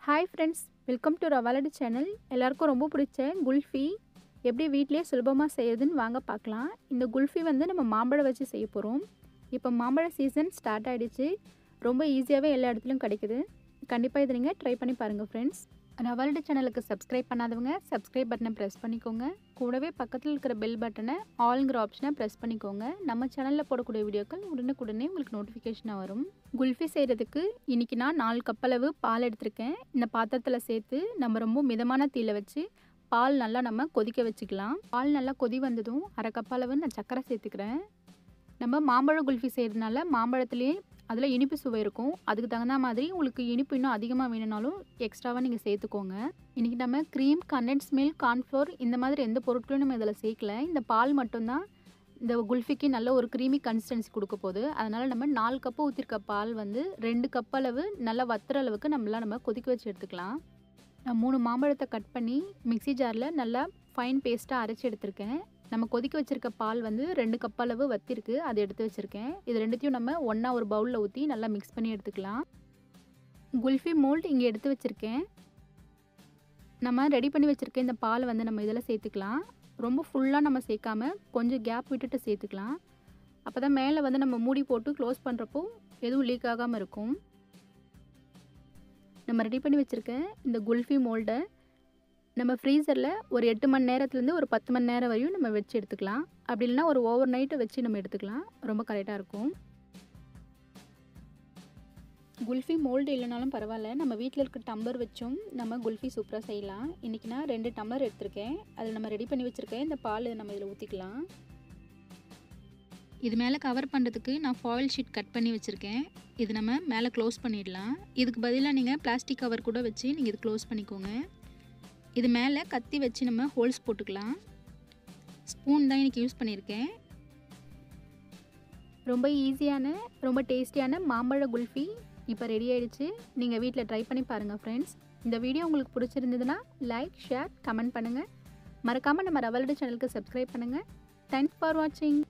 Hi friends, welcome to Rava Laddu Channel. எல்லாருக்கும் ரொம்ப பிடிச்ச குல்ஃபி எப்படி வீட்லயே சுலபமா செய்யறதுன்னு வாங்க பார்க்கலாம். இந்த குல்ஃபி வந்து நம்ம மாம்பழம் வச்சு செய்ய போறோம். இப்போ மாம்பழ சீசன் ஸ்டார்ட் ஆயிடுச்சு. ரொம்ப ஈஸியாவே எல்லா இடத்துலயும் கிடைக்குது. கண்டிப்பா இதை நீங்க ட்ரை பண்ணி பாருங்க friends. Rava Laddu சேனலுக்கு சப்ஸ்கிரைப் பண்ணாதவங்க சப்ஸ்கிரைப் பட்டனை பிரஸ் பண்ணிக்கோங்க. கூடவே பக்கத்தில் இருக்கிற பெல் பட்டனை ஆல்ங்கிற ஆப்ஷனை பிரஸ் பண்ணிக்கோங்க. நம்ம சேனலில் போடக்கூடிய வீடியோக்கள் உடனுக்குடனே உங்களுக்கு நோட்டிஃபிகேஷனாக வரும். குல்ஃபி செய்கிறதுக்கு இன்றைக்கி நான் 4 கப் அளவு பால் எடுத்திருக்கேன். இந்த பாத்திரத்தில் சேர்த்து நம்ம ரொம்ப மிதமான தீயில வச்சு பால் நல்லா நம்ம கொதிக்க வச்சுக்கலாம். பால் நல்லா கொதி வந்ததும் 1/2 கப் அளவு நான் சர்க்கரை சேர்த்துக்கிறேன். நம்ம மாம்பழ குல்ஃபி செய்கிறதுனால மாம்பழத்துலேயே அதில் இனிப்பு சுவை இருக்கும். அதுக்கு தகுந்த மாதிரி உங்களுக்கு இனிப்பு இன்னும் அதிகமாக வேணும்னாலும் எக்ஸ்ட்ராவாக நீங்கள் சேர்த்துக்கோங்க. இன்றைக்கி நம்ம க்ரீம், கண்டென்ஸ் மில்க், கார்ன்ஃப்ளோர் இந்த மாதிரி எந்த பொருட்களும் நம்ம இதில் சேர்க்கல. இந்த பால் மட்டும்தான் இந்த குல்ஃபிக்கு நல்ல ஒரு க்ரீமி கன்சிஸ்டன்சி கொடுக்க போகுது. அதனால் நம்ம 4 கப்பு ஊற்றிருக்க பால் வந்து 2 கப் அளவு நல்லா வத்துற அளவுக்கு நம்ம கொதிக்க வச்சு எடுத்துக்கலாம். நான் 3 மாம்பழத்தை கட் பண்ணி மிக்ஸி ஜாரில் நல்லா ஃபைன் பேஸ்ட்டாக அரைச்சி எடுத்திருக்கேன். நம்ம கொதிக்க வச்சுருக்க பால் வந்து 2 கப் அளவு வத்திருக்கு, அதை எடுத்து வச்சுருக்கேன். இது ரெண்டுத்தையும் நம்ம ஒன்றா ஒரு பவுலில் ஊற்றி நல்லா மிக்ஸ் பண்ணி எடுத்துக்கலாம். குல்ஃபி மோல்ட் இங்கே எடுத்து வச்சுருக்கேன். நம்ம ரெடி பண்ணி வச்சுருக்க இந்த பால் வந்து நம்ம இதில் சேர்த்துக்கலாம். ரொம்ப ஃபுல்லாக நம்ம சேர்க்காம கொஞ்சம் கேப் விட்டுட்டு சேர்த்துக்கலாம். அப்போ தான் மேலே வந்து நம்ம மூடி போட்டு க்ளோஸ் பண்ணுறப்போ எதுவும் லீக் ஆகாமல் இருக்கும். நம்ம ரெடி பண்ணி வச்சுருக்க இந்த குல்ஃபி மோல்டை நம்ம ஃப்ரீசரில் ஒரு 8 மணி நேரத்துலேருந்து ஒரு 10 மணி நேரம் வரையும் நம்ம வச்சு எடுத்துக்கலாம். அப்படி இல்லைனா ஒரு ஓவர் நைட்டு வச்சு நம்ம எடுத்துக்கலாம். ரொம்ப கரெக்டாக இருக்கும். குல்ஃபி மோல்டு இல்லைனாலும் பரவாயில்ல, நம்ம வீட்டில் இருக்க டம்ளர் வச்சும் நம்ம குல்ஃபி சூப்பராக செய்யலாம். இன்றைக்கி நான் 2 டம்ளர் எடுத்திருக்கேன். அதில் நம்ம ரெடி பண்ணி வச்சுருக்கேன் இந்த பால் நம்ம இதில் ஊற்றிக்கலாம். இது மேலே கவர் பண்ணுறதுக்கு நான் ஃபாயில் ஷீட் கட் பண்ணி வச்சுருக்கேன். இது நம்ம மேலே க்ளோஸ் பண்ணிடலாம். இதுக்கு பதிலாக நீங்கள் பிளாஸ்டிக் கவர் கூட வச்சு நீங்கள் இது க்ளோஸ் பண்ணிக்கோங்க. இது மேலே கத்தி வச்சு நம்ம ஹோல்ஸ் போட்டுக்கலாம். ஸ்பூன் தான் இன்றைக்கி யூஸ் பண்ணியிருக்கேன். ரொம்ப ஈஸியான ரொம்ப டேஸ்டியான மாம்பழ குல்ஃபி இப்போ ரெடி ஆகிடுச்சு. நீங்கள் வீட்டில் ட்ரை பண்ணி பாருங்கள் ஃப்ரெண்ட்ஸ். இந்த வீடியோ உங்களுக்கு பிடிச்சிருந்ததுன்னா லைக், ஷேர், கமெண்ட் பண்ணுங்கள். மறக்காமல் நம்ம ரவா லட்டு சேனலுக்கு சப்ஸ்கிரைப் பண்ணுங்கள். தேங்க்ஸ் ஃபார் வாட்சிங்.